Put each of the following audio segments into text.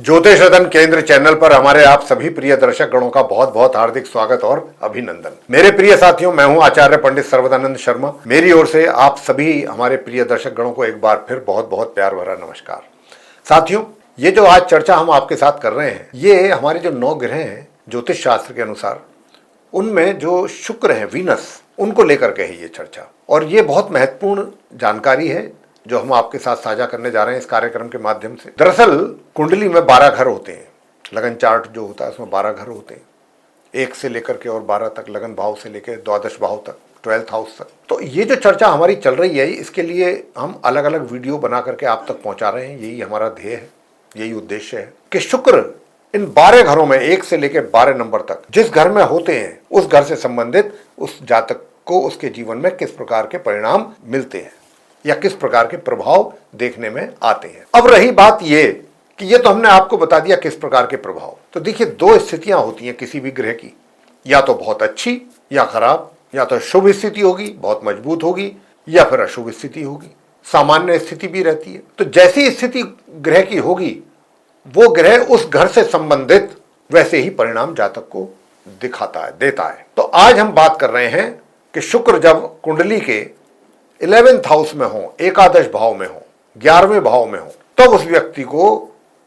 ज्योतिष रतन केंद्र चैनल पर हमारे आप सभी प्रिय दर्शक गणों का बहुत बहुत हार्दिक स्वागत और अभिनंदन। मेरे प्रिय साथियों, मैं हूं आचार्य पंडित सर्वदानंद शर्मा। मेरी ओर से आप सभी हमारे प्रिय दर्शक गणों को एक बार फिर बहुत बहुत प्यार भरा नमस्कार। साथियों, ये जो आज चर्चा हम आपके साथ कर रहे हैं, ये हमारे जो 9 ग्रह हैं ज्योतिष शास्त्र के अनुसार, उनमें जो शुक्र है, वीनस, उनको लेकर के है ये चर्चा। और ये बहुत महत्वपूर्ण जानकारी है जो हम आपके साथ साझा करने जा रहे हैं इस कार्यक्रम के माध्यम से। दरअसल कुंडली में 12 घर होते हैं। लगन चार्ट जो होता है उसमें 12 घर होते हैं, 1 से लेकर के और 12 तक, लगन भाव से लेकर द्वादश भाव तक, 12th हाउस तक। तो ये जो चर्चा हमारी चल रही है, इसके लिए हम अलग अलग वीडियो बना करके आप तक पहुंचा रहे हैं। यही हमारा ध्येय है, यही उद्देश्य है कि शुक्र इन 12 घरों में 1 से लेकर 12 नंबर तक जिस घर में होते हैं, उस घर से संबंधित उस जातक को उसके जीवन में किस प्रकार के परिणाम मिलते हैं या किस प्रकार के प्रभाव देखने में आते हैं। अब रही बात ये कि ये तो हमने आपको बता दिया किस प्रकार के प्रभाव। तो देखिए, 2 स्थितियां होती हैं किसी भी ग्रह की, या तो बहुत अच्छी या खराब। या तो शुभ स्थिति होगी, बहुत मजबूत होगी, या फिर अशुभ स्थिति होगी, सामान्य स्थिति भी रहती है। तो जैसी स्थिति ग्रह की होगी, वो ग्रह उस घर से संबंधित वैसे ही परिणाम जातक को दिखाता है, देता है। तो आज हम बात कर रहे हैं कि शुक्र जब कुंडली के 11th हाउस में हो, एकादश भाव में हो, 11वें भाव में हो, तब उस व्यक्ति को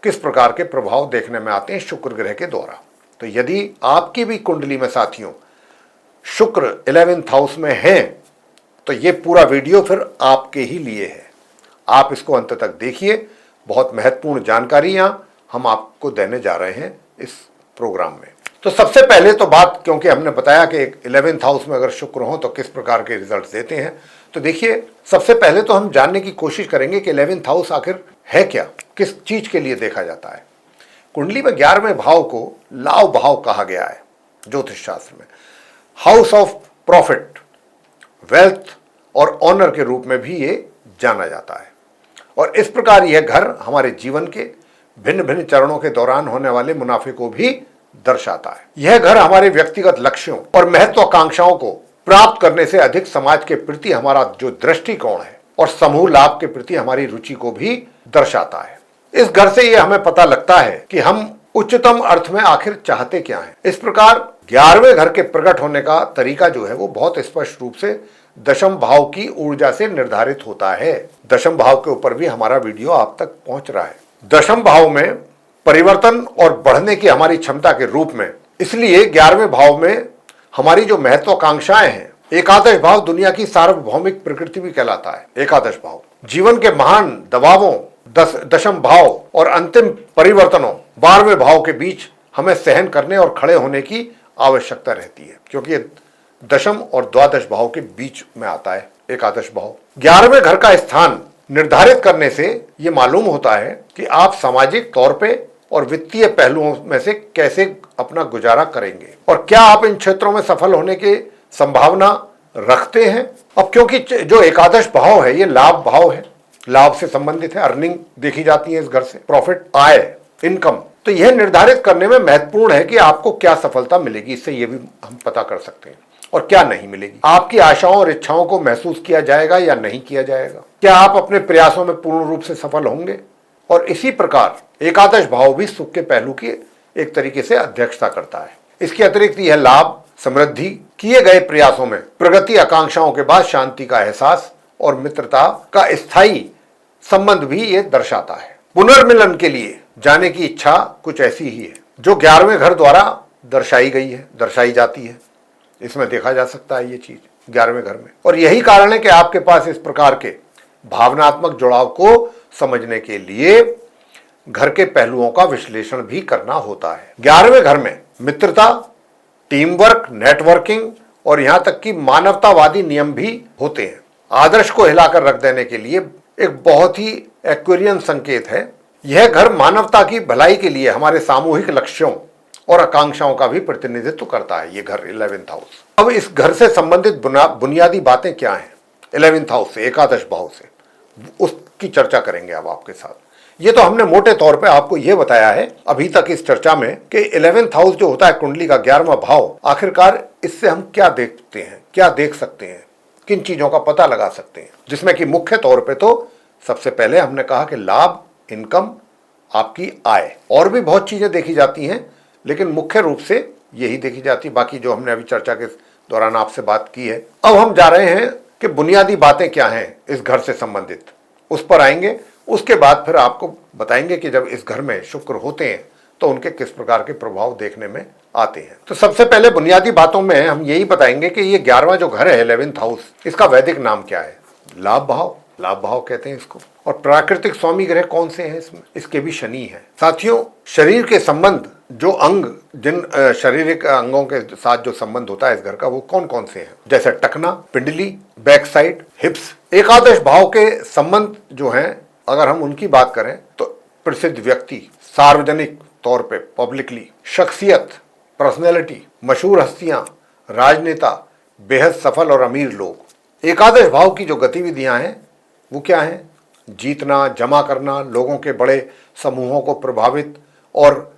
किस प्रकार के प्रभाव देखने में आते हैं शुक्र ग्रह के द्वारा। तो यदि आपकी भी कुंडली में साथियों शुक्र 11th हाउस में है, तो ये पूरा वीडियो फिर आपके ही लिए है। आप इसको अंत तक देखिए। बहुत महत्वपूर्ण जानकारियां हम आपको देने जा रहे हैं इस प्रोग्राम में। तो सबसे पहले तो बात, क्योंकि हमने बताया कि 11th हाउस में अगर शुक्र हो तो किस प्रकार के रिजल्ट देते हैं, तो देखिए, सबसे पहले तो हम जानने की कोशिश करेंगे कि 11th हाउस आखिर है क्या, किस चीज के लिए देखा जाता है। कुंडली में 11वें भाव को लाभ भाव कहा गया है ज्योतिष शास्त्र में। हाउस ऑफ प्रॉफिट, वेल्थ और ऑनर के रूप में भी ये जाना जाता है। और इस प्रकार यह घर हमारे जीवन के भिन्न भिन्न चरणों के दौरान होने वाले मुनाफे को भी दर्शाता है। यह घर हमारे व्यक्तिगत लक्ष्यों और महत्वाकांक्षाओं को प्राप्त करने से अधिक समाज के प्रति हमारा जो दृष्टिकोण है और समूह लाभ के प्रति हमारी रुचि को भी दर्शाता है। इस घर से यह हमें पता लगता है कि हम उच्चतम अर्थ में आखिर चाहते क्या हैं। इस प्रकार 11वें घर के प्रकट होने का तरीका जो है वो बहुत स्पष्ट रूप से दशम भाव की ऊर्जा से निर्धारित होता है। दशम भाव के ऊपर भी हमारा वीडियो आप तक पहुंच रहा है। दशम भाव में परिवर्तन और बढ़ने की हमारी क्षमता के रूप में, इसलिए 11वें भाव में हमारी जो महत्वाकांक्षाएं हैं, एकादश भाव दुनिया की सार्वभौमिक प्रकृति भी कहलाता है। एकादश भाव जीवन के महान दबावों, दशम भाव और अंतिम परिवर्तनों 12वें भाव के बीच हमें सहन करने और खड़े होने की आवश्यकता रहती है, क्योंकि ये दशम और द्वादश भाव के बीच में आता है एकादश भाव। 11वें घर का स्थान निर्धारित करने से ये मालूम होता है कि आप सामाजिक तौर पे और वित्तीय पहलुओं में से कैसे अपना गुजारा करेंगे और क्या आप इन क्षेत्रों में सफल होने की संभावना रखते हैं। अब क्योंकि जो एकादश भाव है ये लाभ भाव है, लाभ से संबंधित है, अर्निंग देखी जाती है इस घर से, प्रॉफिट, आय, इनकम। तो यह निर्धारित करने में महत्वपूर्ण है कि आपको क्या सफलता मिलेगी, इससे यह भी हम पता कर सकते हैं, और क्या नहीं मिलेगी। आपकी आशाओं और इच्छाओं को महसूस किया जाएगा या नहीं किया जाएगा, क्या आप अपने प्रयासों में पूर्ण रूप से सफल होंगे। और इसी प्रकार एकादश भाव भी सुख के पहलू की एक तरीके से अध्यक्षता करता है। इसके अतिरिक्त यह लाभ, समृद्धि, किए गए प्रयासों में प्रगति, आकांक्षाओं के बाद शांति का एहसास और मित्रता का स्थायी संबंध भी ये दर्शाता है। पुनर्मिलन के लिए जाने की इच्छा कुछ ऐसी ही है जो 11वें घर द्वारा दर्शाई जाती है। इसमें देखा जा सकता है ये चीज 11वें घर में। और यही कारण है कि आपके पास इस प्रकार के भावनात्मक जुड़ाव को समझने के लिए घर के पहलुओं का विश्लेषण भी करना होता है। 11वें घर में मित्रता, टीम वर्क, नेटवर्किंग और यहां तक कि मानवतावादी नियम भी होते हैं। आदर्श को हिलाकर रख देने के लिए एक बहुत ही एक्वेरियन संकेत है। यह घर मानवता की भलाई के लिए हमारे सामूहिक लक्ष्यों और आकांक्षाओं का भी प्रतिनिधित्व करता है ये घर 11th हाउस। अब इस घर से संबंधित बुनियादी बातें क्या हैं 11th हाउस से, एकादश भाव से, उसकी चर्चा करेंगे अब आपके साथ। ये तो हमने मोटे तौर पे आपको ये बताया है अभी तक इस चर्चा में कि 11th हाउस जो होता है कुंडली का 11वां भाव, आखिरकार इससे हम क्या देखते हैं, क्या देख सकते हैं, किन चीजों का पता लगा सकते हैं, जिसमें कि मुख्य तौर पे तो सबसे पहले हमने कहा कि लाभ, इनकम, आपकी आय। और भी बहुत चीजें देखी जाती हैं, लेकिन मुख्य रूप से यही देखी जाती है। बाकी जो हमने अभी चर्चा के दौरान आपसे बात की है, अब हम जा रहे हैं कि बुनियादी बातें क्या हैं इस घर से संबंधित, उस पर आएंगे। उसके बाद फिर आपको बताएंगे कि जब इस घर में शुक्र होते हैं तो उनके किस प्रकार के प्रभाव देखने में आते हैं। तो सबसे पहले बुनियादी बातों में हम यही बताएंगे कि ये 11वां जो घर है, 11th हाउस, इसका वैदिक नाम क्या है? लाभ भाव। लाभ भाव कहते हैं इसको। और प्राकृतिक स्वामी ग्रह कौन से हैं इसमें? इसके भी शनि है। साथियों, शरीर के संबंध, जो अंग, जिन शारीरिक अंगों के साथ जो संबंध होता है इस घर का, वो कौन कौन से हैं? जैसे टखना, पिंडली, बैक साइड, हिप्स। एकादश भाव के संबंध जो हैं, अगर हम उनकी बात करें तो प्रसिद्ध व्यक्ति, सार्वजनिक तौर पे, पब्लिकली, शख्सियत, पर्सनैलिटी, मशहूर हस्तियां, राजनेता, बेहद सफल और अमीर लोग। एकादश भाव की जो गतिविधियां हैं वो क्या हैं? जीतना, जमा करना, लोगों के बड़े समूहों को प्रभावित और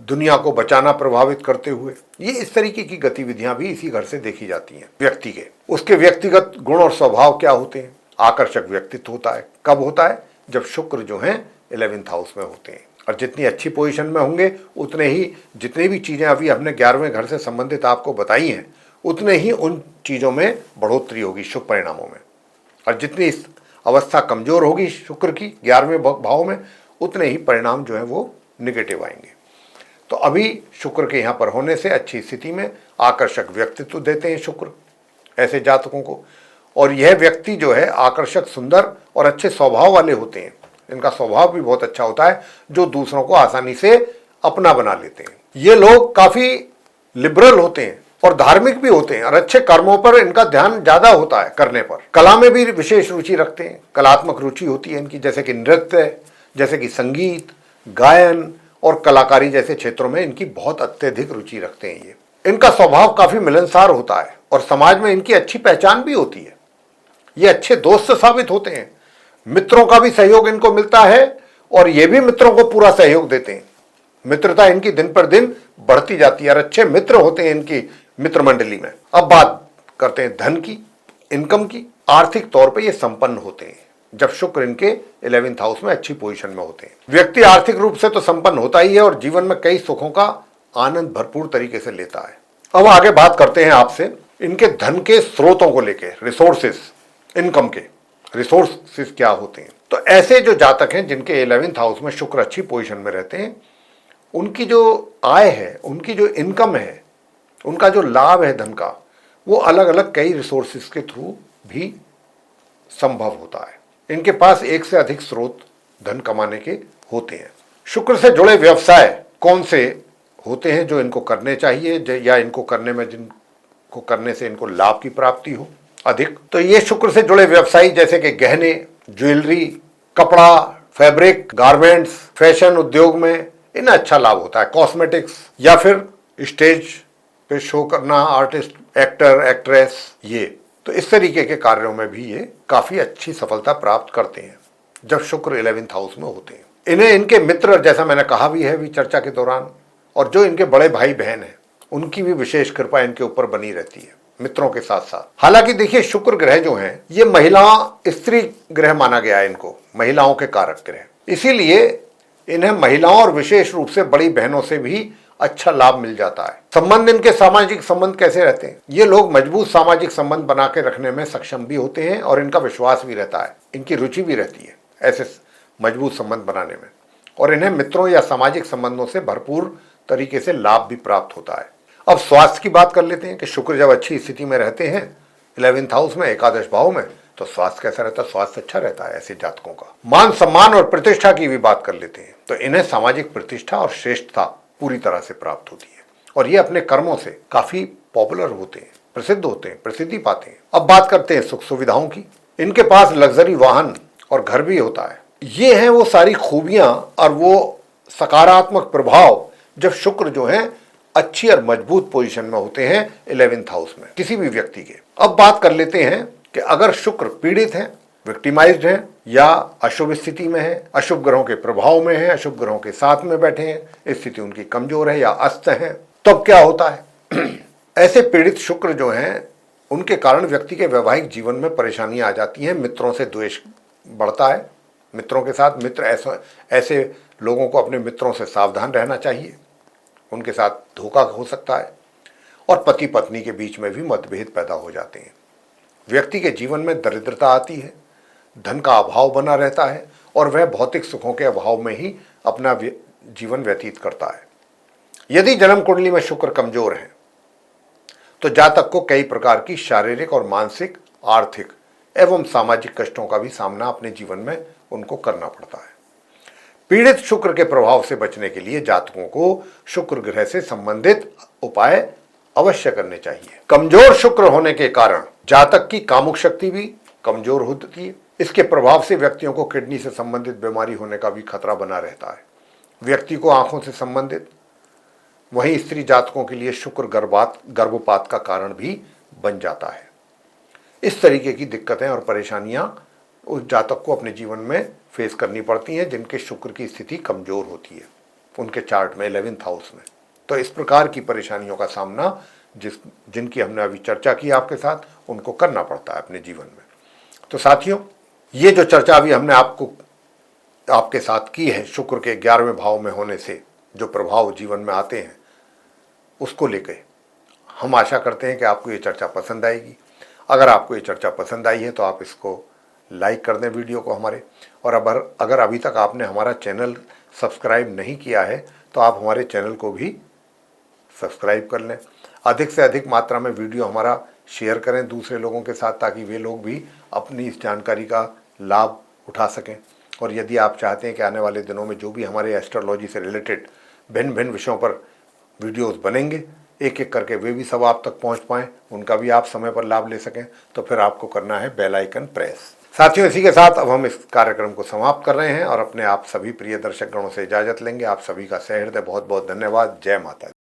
दुनिया को बचाना प्रभावित करते हुए, ये इस तरीके की गतिविधियां भी इसी घर से देखी जाती हैं व्यक्ति के। उसके व्यक्तिगत गुण और स्वभाव क्या होते हैं? आकर्षक व्यक्तित्व होता है। कब होता है? जब शुक्र जो है 11th हाउस में होते हैं। और जितनी अच्छी पोजीशन में होंगे उतने ही, जितनी भी चीजें अभी हमने 11वें घर से संबंधित आपको बताई हैं, उतने ही उन चीजों में बढ़ोतरी होगी, शुभ परिणामों में। और जितनी इस अवस्था कमजोर होगी शुक्र की 11वें भाव में, उतने ही परिणाम जो है वो निगेटिव आएंगे। तो अभी शुक्र के यहाँ पर होने से अच्छी स्थिति में आकर्षक व्यक्तित्व देते हैं शुक्र ऐसे जातकों को। और यह व्यक्ति जो है आकर्षक, सुंदर और अच्छे स्वभाव वाले होते हैं। इनका स्वभाव भी बहुत अच्छा होता है, जो दूसरों को आसानी से अपना बना लेते हैं। ये लोग काफी लिबरल होते हैं और धार्मिक भी होते हैं, और अच्छे कर्मों पर इनका ध्यान ज्यादा होता है करने पर। कला में भी विशेष रुचि रखते हैं, कलात्मक रुचि होती है इनकी, जैसे कि नृत्य, जैसे कि संगीत, गायन और कलाकारी जैसे क्षेत्रों में इनकी बहुत अत्यधिक रुचि रखते हैं ये। इनका स्वभाव काफी मिलनसार होता है और समाज में इनकी अच्छी पहचान भी होती है। ये अच्छे दोस्त साबित होते हैं, मित्रों का भी सहयोग इनको मिलता है और ये भी मित्रों को पूरा सहयोग देते हैं। मित्रता इनकी दिन पर दिन बढ़ती जाती है और अच्छे मित्र होते हैं इनकी मित्र मंडली में। अब बात करते हैं धन की, इनकम की। आर्थिक तौर पे ये संपन्न होते हैं जब शुक्र इनके 11th हाउस में अच्छी पोजीशन में होते हैं। व्यक्ति आर्थिक रूप से तो संपन्न होता ही है और जीवन में कई सुखों का आनंद भरपूर तरीके से लेता है। अब आगे बात करते हैं आपसे इनके धन के स्रोतों को लेकर, रिसोर्सेस, इनकम के रिसोर्सेस क्या होते हैं। तो ऐसे जो जातक हैं जिनके 11th हाउस में शुक्र अच्छी पोजीशन में रहते हैं, उनकी जो आय है, उनकी जो इनकम है, उनका जो लाभ है धन का, वो अलग अलग कई रिसोर्सेस के थ्रू भी संभव होता है। इनके पास एक से अधिक स्रोत धन कमाने के होते हैं। शुक्र से जुड़े व्यवसाय कौन से होते हैं जो इनको करने चाहिए, या इनको करने में, जिनको करने से इनको लाभ की प्राप्ति हो अधिक? तो ये शुक्र से जुड़े व्यवसायी जैसे कि गहने, ज्वेलरी, कपड़ा, फैब्रिक, गारमेंट्स, फैशन उद्योग में इन्हें अच्छा लाभ होता है। कॉस्मेटिक्स, या फिर स्टेज पे शो करना, आर्टिस्ट, एक्टर, एक्ट्रेस, ये तो इस तरीके के कार्यों में भी ये काफी अच्छी सफलता प्राप्त करते हैं जब शुक्र 11th हाउस में होते हैं। इन्हें इनके मित्र, जैसा मैंने कहा भी है अभी चर्चा के दौरान, और जो इनके बड़े भाई बहन हैं, उनकी भी विशेष कृपा इनके ऊपर बनी रहती है मित्रों के साथ साथ। हालांकि देखिए, शुक्र ग्रह जो हैं, ये महिला स्त्री ग्रह माना गया है इनको, महिलाओं के कारक ग्रह। इसीलिए इन्हें महिलाओं और विशेष रूप से बड़ी बहनों से भी अच्छा लाभ मिल जाता है। संबंध, इनके सामाजिक संबंध कैसे रहते हैं? ये लोग मजबूत सामाजिक संबंध बना के रखने में सक्षम भी होते हैं और इनका विश्वास भी रहता है, इनकी रुचि भी रहती है ऐसे मजबूत संबंध बनाने में, और इन्हें मित्रों या सामाजिक संबंधों से भरपूर तरीके से लाभ भी प्राप्त होता है। अब स्वास्थ्य की बात कर लेते हैं कि शुक्र जब अच्छी स्थिति में रहते हैं 11th हाउस में, एकादश भाव में, तो स्वास्थ्य कैसा रहता है? स्वास्थ्य अच्छा रहता है ऐसे जातकों का। मान सम्मान और प्रतिष्ठा की भी बात कर लेते हैं तो इन्हें सामाजिक प्रतिष्ठा और श्रेष्ठता पूरी तरह से प्राप्त होती है और ये अपने कर्मों से काफी पॉपुलर होते हैं, प्रसिद्ध होते हैं, प्रसिद्धि पाते हैं। अब बात करते हैं सुख सुविधाओं की। इनके पास लग्जरी वाहन और घर भी होता है। ये हैं वो सारी खूबियां और वो सकारात्मक प्रभाव जब शुक्र जो है अच्छी और मजबूत पोजीशन में होते हैं 11th हाउस में किसी भी व्यक्ति के। अब बात कर लेते हैं कि अगर शुक्र पीड़ित है, विक्टिमाइज्ड है, या अशुभ स्थिति में है, अशुभ ग्रहों के प्रभाव में है, अशुभ ग्रहों के साथ में बैठे हैं, स्थिति उनकी कमजोर है या अस्त है, तब क्या होता है? ऐसे पीड़ित शुक्र जो हैं, उनके कारण व्यक्ति के वैवाहिक जीवन में परेशानी आ जाती है, मित्रों से द्वेष बढ़ता है, मित्रों के साथ ऐसे लोगों को अपने मित्रों से सावधान रहना चाहिए, उनके साथ धोखा हो सकता है और पति पत्नी के बीच में भी मतभेद पैदा हो जाते हैं। व्यक्ति के जीवन में दरिद्रता आती है, धन का अभाव बना रहता है और वह भौतिक सुखों के अभाव में ही अपना जीवन व्यतीत करता है। यदि जन्म कुंडली में शुक्र कमजोर है तो जातक को कई प्रकार की शारीरिक और मानसिक, आर्थिक एवं सामाजिक कष्टों का भी सामना अपने जीवन में उनको करना पड़ता है। पीड़ित शुक्र के प्रभाव से बचने के लिए जातकों को शुक्र ग्रह से संबंधित उपाय अवश्य करने चाहिए। कमजोर शुक्र होने के कारण जातक की कामुक शक्ति भी कमजोर होती है। इसके प्रभाव से व्यक्तियों को किडनी से संबंधित बीमारी होने का भी खतरा बना रहता है। व्यक्ति को आंखों से संबंधित, वहीं स्त्री जातकों के लिए शुक्र गर्भपात का कारण भी बन जाता है। इस तरीके की दिक्कतें और परेशानियां उस जातक को अपने जीवन में फेस करनी पड़ती हैं जिनके शुक्र की स्थिति कमजोर होती है उनके चार्ट में 11th हाउस में। तो इस प्रकार की परेशानियों का सामना जिनकी हमने अभी चर्चा की आपके साथ, उनको करना पड़ता है अपने जीवन में। तो साथियों, ये जो चर्चा अभी हमने आपके साथ की है, शुक्र के 11वें भाव में होने से जो प्रभाव जीवन में आते हैं, उसको लेकर हम आशा करते हैं कि आपको ये चर्चा पसंद आएगी। अगर आपको ये चर्चा पसंद आई है तो आप इसको लाइक कर दें वीडियो को हमारे, और अगर अभी तक आपने हमारा चैनल सब्सक्राइब नहीं किया है तो आप हमारे चैनल को भी सब्सक्राइब कर लें। अधिक से अधिक मात्रा में वीडियो हमारा शेयर करें दूसरे लोगों के साथ, ताकि वे लोग भी अपनी इस जानकारी का लाभ उठा सकें। और यदि आप चाहते हैं कि आने वाले दिनों में जो भी हमारे एस्ट्रोलॉजी से रिलेटेड भिन्न भिन्न विषयों पर वीडियोस बनेंगे, एक एक करके वे भी सब आप तक पहुंच पाएँ, उनका भी आप समय पर लाभ ले सकें, तो फिर आपको करना है बेल आइकन प्रेस। साथियों, इसी के साथ अब हम इस कार्यक्रम को समाप्त कर रहे हैं और अपने आप सभी प्रिय दर्शक गणों से इजाजत लेंगे। आप सभी का सहृदय बहुत बहुत धन्यवाद। जय माता दी।